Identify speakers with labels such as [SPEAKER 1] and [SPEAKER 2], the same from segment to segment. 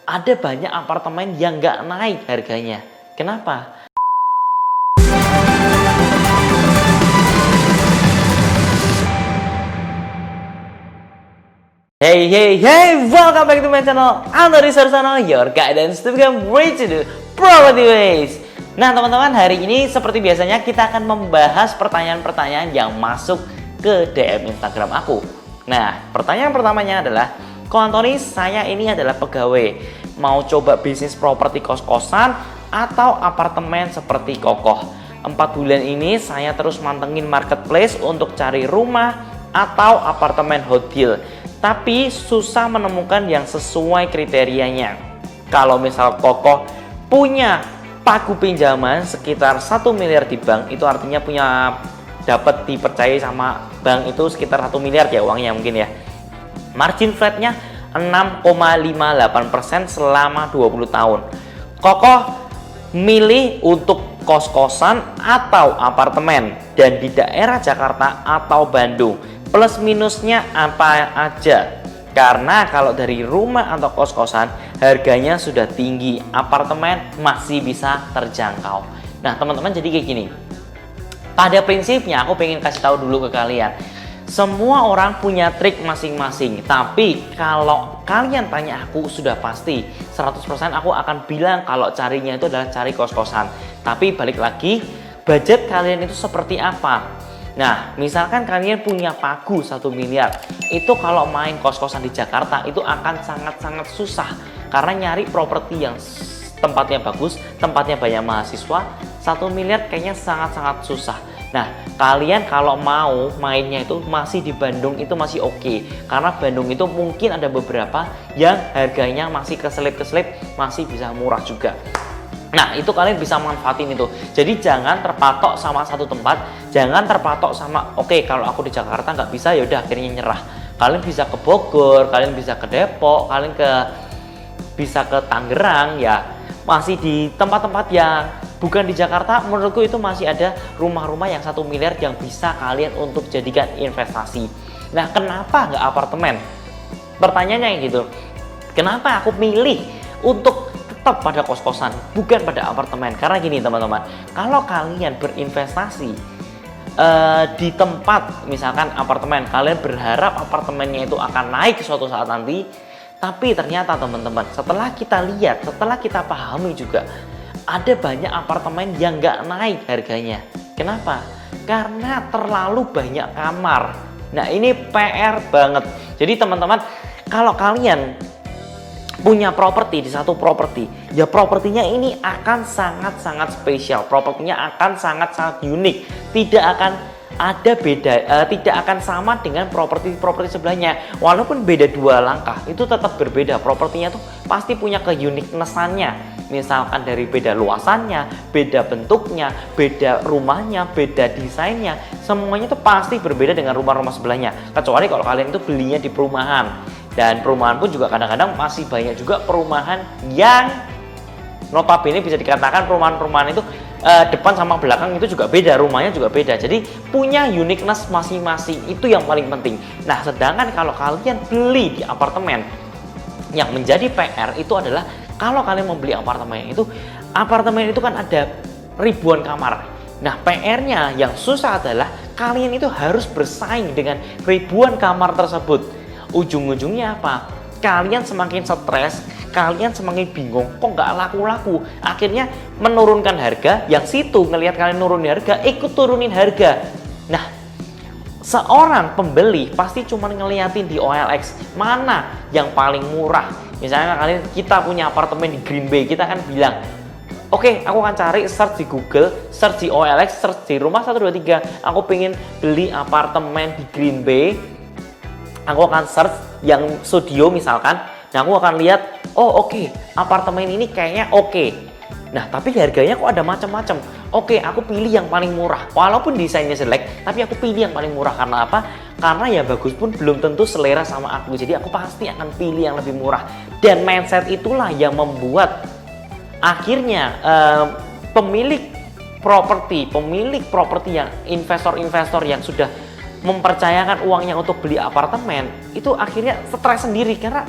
[SPEAKER 1] ada banyak apartemen yang nggak naik harganya. Kenapa? Hey, welcome back to my channel, Anthony Sarsono, your guidance to become rich in the property ways. Nah teman-teman, hari ini seperti biasanya kita akan membahas pertanyaan-pertanyaan yang masuk ke DM Instagram aku. Nah, pertanyaan pertamanya adalah, Ko Anthony, saya ini adalah pegawai, mau coba bisnis properti kos-kosan atau apartemen seperti Kokoh. 4 bulan ini saya terus mantengin marketplace untuk cari rumah atau apartemen hotel, tapi susah menemukan yang sesuai kriterianya. Kalau misal Kokoh punya pagu pinjaman sekitar 1 miliar di bank, itu artinya punya dapat dipercaya sama bank itu sekitar 1 miliar ya uangnya mungkin ya. Margin flatnya 6,58% selama 20 tahun. Kokoh milih untuk kos-kosan atau apartemen dan di daerah Jakarta atau Bandung. Plus minusnya apa aja? Karena kalau dari rumah atau kos-kosan harganya sudah tinggi, apartemen masih bisa terjangkau. Nah teman-teman, jadi kayak gini. Pada prinsipnya aku pengen kasih tahu dulu ke kalian, semua orang punya trik masing-masing. Tapi kalau kalian tanya aku, sudah pasti 100% aku akan bilang kalau carinya itu adalah cari kos-kosan. Tapi balik lagi, budget kalian itu seperti apa? Nah, misalkan kalian punya pagu 1 miliar, itu kalau main kos-kosan di Jakarta itu akan sangat-sangat susah. Karena nyari properti yang tempatnya bagus, tempatnya banyak mahasiswa, 1 miliar kayaknya sangat-sangat susah. Nah, kalian kalau mau mainnya itu masih di Bandung itu masih oke. Karena Bandung itu mungkin ada beberapa yang harganya masih keselip-keselip, masih bisa murah juga. Nah, itu kalian bisa manfaatin itu. Jadi jangan terpatok sama satu tempat, jangan terpatok sama oke, kalau aku di Jakarta nggak bisa, ya udah akhirnya nyerah. Kalian bisa ke Bogor, kalian bisa ke Depok, kalian bisa ke Tangerang ya. Masih di tempat-tempat yang bukan di Jakarta, menurutku itu masih ada rumah-rumah yang 1 miliar yang bisa kalian untuk jadikan investasi. Nah, kenapa nggak apartemen? Pertanyaannya gitu. Kenapa aku milih untuk tetap pada kos-kosan, bukan pada apartemen? Karena gini teman-teman, kalau kalian berinvestasi di tempat misalkan apartemen, kalian berharap apartemennya itu akan naik suatu saat nanti, tapi ternyata teman-teman, setelah kita lihat, setelah kita pahami juga, ada banyak apartemen yang nggak naik harganya. Kenapa? Karena terlalu banyak kamar. Nah ini PR banget. Jadi teman-teman, kalau kalian punya properti di satu properti, ya propertinya ini akan sangat-sangat spesial, propertinya akan sangat-sangat unik, tidak akan ada beda, tidak akan sama dengan properti sebelahnya. Walaupun beda 2 langkah, itu tetap berbeda. Propertinya tuh pasti punya keuniknesannya. Misalkan dari beda luasannya, beda bentuknya, beda rumahnya, beda desainnya, semuanya tuh pasti berbeda dengan rumah-rumah sebelahnya. Kecuali kalau kalian itu belinya di perumahan. Dan perumahan pun juga kadang-kadang masih banyak juga perumahan yang notabene bisa dikatakan perumahan-perumahan itu depan sama belakang itu juga beda, rumahnya juga beda. Jadi punya uniqueness masing-masing, itu yang paling penting. Nah, sedangkan kalau kalian beli di apartemen, yang menjadi PR itu adalah kalau kalian membeli apartemen itu kan ada ribuan kamar. Nah, PR-nya yang susah adalah kalian itu harus bersaing dengan ribuan kamar tersebut. Ujung-ujungnya apa? Kalian semakin stres, kalian semakin bingung, kok nggak laku-laku. Akhirnya menurunkan harga, yang situ ngelihat kalian nurunin harga, ikut turunin harga. Nah, seorang pembeli pasti cuma ngeliatin di OLX mana yang paling murah. Misalnya kita punya apartemen di Green Bay, kita kan bilang, oke, aku akan cari search di Google, search di OLX, search di rumah 123. Aku pengen beli apartemen di Green Bay. Aku akan search yang studio misalkan, dan aku akan lihat, oh oke, apartemen ini kayaknya oke. Nah, tapi harganya kok ada macam-macam. Oke, aku pilih yang paling murah. Walaupun desainnya jelek, tapi aku pilih yang paling murah. Karena apa? Karena ya bagus pun belum tentu selera sama aku. Jadi aku pasti akan pilih yang lebih murah. Dan mindset itulah yang membuat akhirnya pemilik properti yang investor-investor yang sudah mempercayakan uangnya untuk beli apartemen itu akhirnya stres sendiri. Karena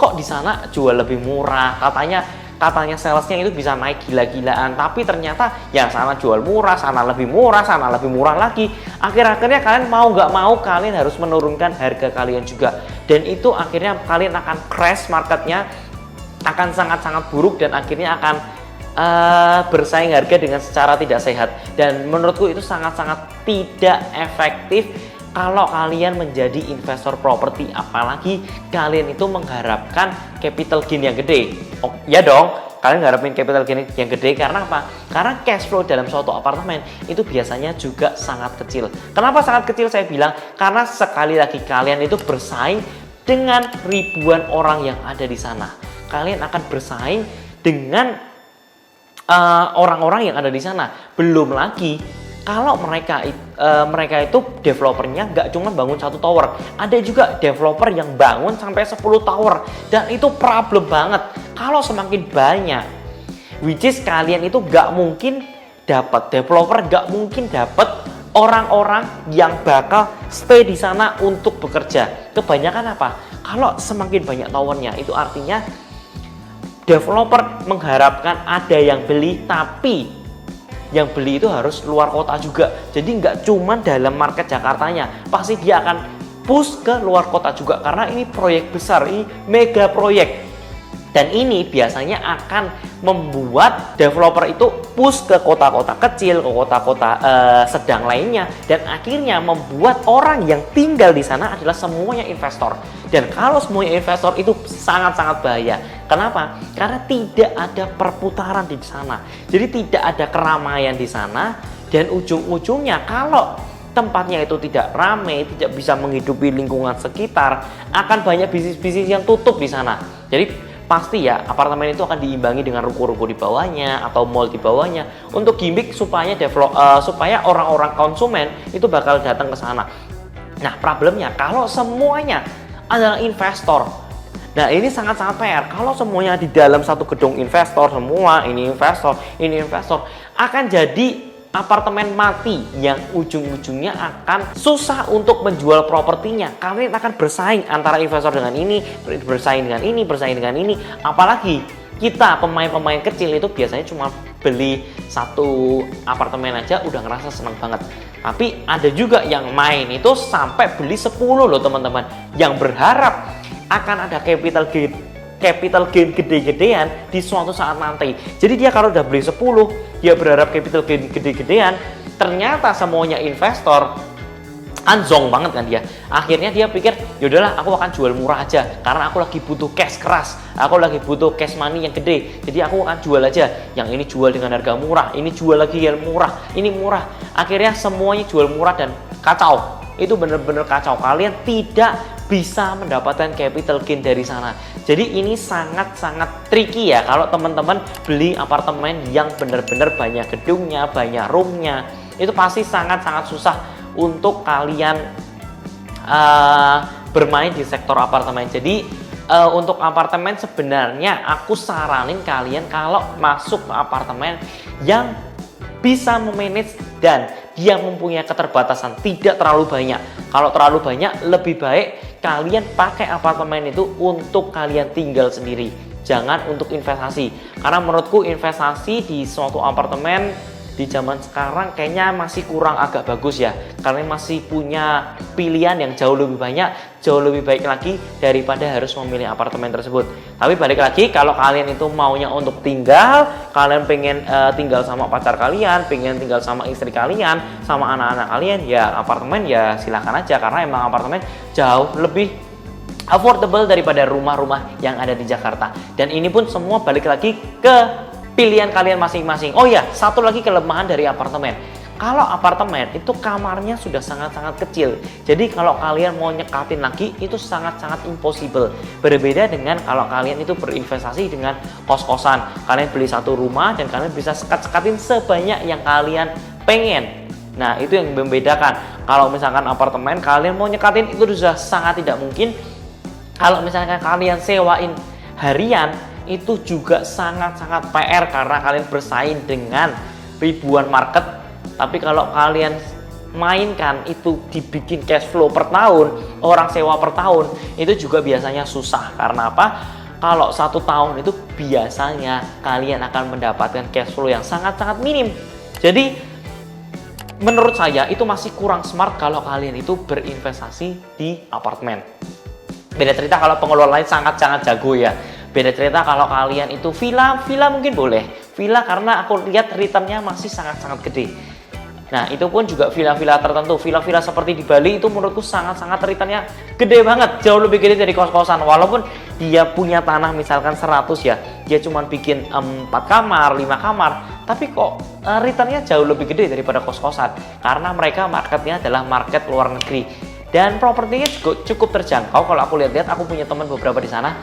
[SPEAKER 1] kok di sana jual lebih murah, katanya salesnya itu bisa naik gila-gilaan, tapi ternyata yang sana jual murah, sana lebih murah, sana lebih murah lagi. Akhir-akhirnya kalian mau nggak mau kalian harus menurunkan harga kalian juga, dan itu akhirnya kalian akan crash marketnya, akan sangat-sangat buruk, dan akhirnya akan bersaing harga dengan secara tidak sehat. Dan menurutku itu sangat-sangat tidak efektif kalau kalian menjadi investor properti, apalagi kalian itu mengharapkan capital gain yang gede. Oh ya dong, kalian mengharapin capital gain yang gede karena apa? Karena cash flow dalam suatu apartemen itu biasanya juga sangat kecil. Kenapa sangat kecil saya bilang? Karena sekali lagi kalian itu bersaing dengan ribuan orang yang ada di sana. Kalian akan bersaing dengan orang-orang yang ada di sana. Belum lagi kalau mereka itu developernya nggak cuma bangun 1 tower, ada juga developer yang bangun sampai 10 tower, dan itu problem banget. Kalau semakin banyak, which is kalian itu nggak mungkin dapat developer, nggak mungkin dapat orang-orang yang bakal stay di sana untuk bekerja. Kebanyakan apa? Kalau semakin banyak towernya, itu artinya developer mengharapkan ada yang beli, tapi yang beli itu harus luar kota juga. Jadi nggak cuma dalam market Jakartanya, pasti dia akan push ke luar kota juga, karena ini proyek besar, ini mega proyek. Dan ini biasanya akan membuat developer itu push ke kota-kota kecil, ke kota-kota sedang lainnya, dan akhirnya membuat orang yang tinggal di sana adalah semuanya investor. Dan kalau semuanya investor itu sangat-sangat bahaya. Kenapa? Karena tidak ada perputaran di sana. Jadi tidak ada keramaian di sana, dan ujung-ujungnya kalau tempatnya itu tidak ramai, tidak bisa menghidupi lingkungan sekitar, akan banyak bisnis-bisnis yang tutup di sana. Jadi pasti ya apartemen itu akan diimbangi dengan ruko-ruko di bawahnya atau mall di bawahnya untuk gimmick supaya supaya orang-orang konsumen itu bakal datang ke sana. Nah, problemnya kalau semuanya adalah investor. Nah, ini sangat-sangat PR. Kalau semuanya di dalam satu gedung investor semua, ini investor, akan jadi apartemen mati yang ujung-ujungnya akan susah untuk menjual propertinya. Kalian akan bersaing antara investor dengan ini, bersaing dengan ini. Apalagi kita pemain-pemain kecil itu biasanya cuma beli 1 apartemen aja udah ngerasa senang banget. Tapi ada juga yang main itu sampai beli 10 loh teman-teman, yang berharap akan ada capital gain gede-gedean di suatu saat nanti. Jadi dia kalau udah beli 10, dia berharap capital gain gede-gedean, ternyata semuanya investor, anjong banget kan dia. Akhirnya dia pikir, yaudahlah aku akan jual murah aja, karena aku lagi butuh cash keras, aku lagi butuh cash money yang gede, jadi aku akan jual aja. Yang ini jual dengan harga murah, ini jual lagi yang murah, ini murah. Akhirnya semuanya jual murah dan kacau. Itu bener-bener kacau. Kalian tidak bisa mendapatkan capital gain dari sana. Jadi ini sangat-sangat tricky ya kalau teman-teman beli apartemen yang benar-benar banyak gedungnya, banyak roomnya. Itu pasti sangat-sangat susah untuk kalian bermain di sektor apartemen. Jadi untuk apartemen sebenarnya aku saranin kalian kalau masuk ke apartemen yang bisa memanage dan dia mempunyai keterbatasan, tidak terlalu banyak. Kalau terlalu banyak, lebih baik kalian pakai apartemen itu untuk kalian tinggal sendiri, jangan untuk investasi. Karena menurutku investasi di suatu apartemen di zaman sekarang kayaknya masih kurang agak bagus ya, karena masih punya pilihan yang jauh lebih banyak, jauh lebih baik lagi daripada harus memilih apartemen tersebut. Tapi balik lagi, kalau kalian itu maunya untuk tinggal, kalian pengen tinggal sama pacar kalian, pengen tinggal sama istri kalian, sama anak-anak kalian, ya apartemen ya silahkan aja, karena emang apartemen jauh lebih affordable daripada rumah-rumah yang ada di Jakarta. Dan ini pun semua balik lagi ke pilihan kalian masing-masing. Oh ya, satu lagi kelemahan dari apartemen. Kalau apartemen itu kamarnya sudah sangat-sangat kecil. Jadi kalau kalian mau nyekatin lagi itu sangat-sangat impossible. Berbeda dengan kalau kalian itu berinvestasi dengan kos-kosan. Kalian beli 1 rumah dan kalian bisa sekat-sekatin sebanyak yang kalian pengen. Nah, itu yang membedakan. Kalau misalkan apartemen kalian mau nyekatin itu sudah sangat tidak mungkin. Kalau misalkan kalian sewain harian itu juga sangat-sangat PR karena kalian bersaing dengan ribuan market. Tapi kalau kalian mainkan itu dibikin cash flow per tahun, orang sewa per tahun, itu juga biasanya susah. Karena apa? Kalau 1 tahun itu biasanya kalian akan mendapatkan cash flow yang sangat-sangat minim. Jadi menurut saya itu masih kurang smart kalau kalian itu berinvestasi di apartemen. Beda cerita kalau pengelola lain sangat-sangat jago ya. Beda cerita kalau kalian itu villa mungkin boleh. Villa karena aku lihat returnnya masih sangat-sangat gede. Nah, itu pun juga villa-villa tertentu. Villa-villa seperti di Bali itu menurutku sangat-sangat returnnya gede banget. Jauh lebih gede dari kos-kosan. Walaupun dia punya tanah misalkan 100 ya. Dia cuma bikin 4 kamar, 5 kamar. Tapi kok returnnya jauh lebih gede daripada kos-kosan. Karena mereka marketnya adalah market luar negeri. Dan propertinya juga cukup terjangkau. Kalau aku lihat-lihat, aku punya teman beberapa di sana.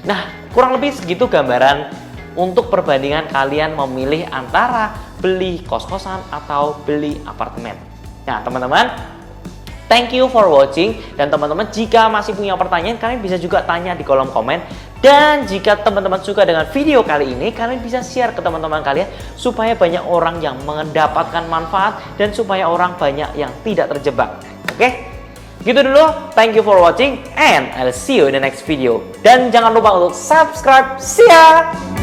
[SPEAKER 1] Nah, kurang lebih segitu gambaran untuk perbandingan kalian memilih antara beli kos-kosan atau beli apartemen. Nah, teman-teman, thank you for watching. Dan teman-teman, jika masih punya pertanyaan, kalian bisa juga tanya di kolom komen. Dan jika teman-teman suka dengan video kali ini, kalian bisa share ke teman-teman kalian supaya banyak orang yang mendapatkan manfaat dan supaya orang banyak yang tidak terjebak. Oke? Gitu dulu, thank you for watching and I'll see you in the next video. Dan jangan lupa untuk subscribe. See ya!